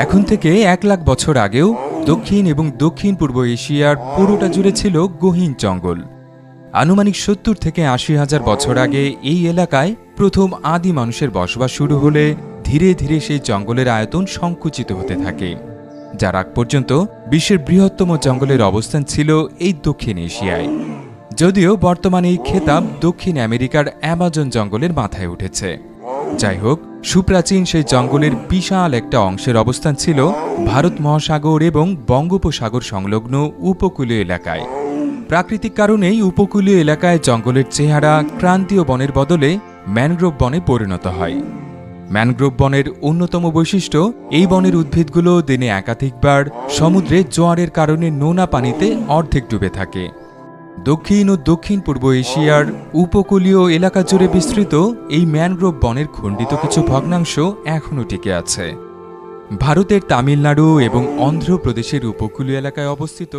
এখন থেকে 1 লাখ বছর আগেও দক্ষিণ এবং দক্ষিণ পূর্ব এশিয়ার পুরোটা জুড়ে ছিল গহীন জঙ্গল। আনুমানিক 70 থেকে 80,000 বছর আগে এই এলাকায় প্রথম আদি মানুষের বসবাস শুরু হলে ধীরে ধীরে সেই জঙ্গলের আয়তন সংকুচিত হতে থাকে, যার আগ পর্যন্ত বিশ্বের বৃহত্তম জঙ্গলের অবস্থান ছিল এই দক্ষিণ এশিয়ায়। যদিও বর্তমানে এই খেতাব দক্ষিণ আমেরিকার অ্যামাজন জঙ্গলের মাথায় উঠেছে। যাই হোক, সুপ্রাচীন সেই জঙ্গলের বিশাল একটা অংশের অবস্থান ছিল ভারত মহাসাগর এবং বঙ্গোপসাগর সংলগ্ন উপকূলীয় এলাকায়। প্রাকৃতিক কারণেই উপকূলীয় এলাকায় জঙ্গলের চেহারা ক্রান্তীয় বনের বদলে ম্যানগ্রোভ বনে পরিণত হয়। ম্যানগ্রোভ বনের অন্যতম বৈশিষ্ট্য, এই বনের উদ্ভিদগুলো দিনে একাধিকবার সমুদ্রে জোয়ারের কারণে নোনা পানিতে অর্ধেক ডুবে থাকে। দক্ষিণ ও দক্ষিণ পূর্ব এশিয়ার উপকূলীয় এলাকা জুড়ে বিস্তৃত এই ম্যানগ্রোভ বনের খণ্ডিত কিছু ভগ্নাংশ এখনও টিকে আছে। ভারতের তামিলনাড়ু এবং অন্ধ্রপ্রদেশের উপকূলীয় এলাকায় অবস্থিত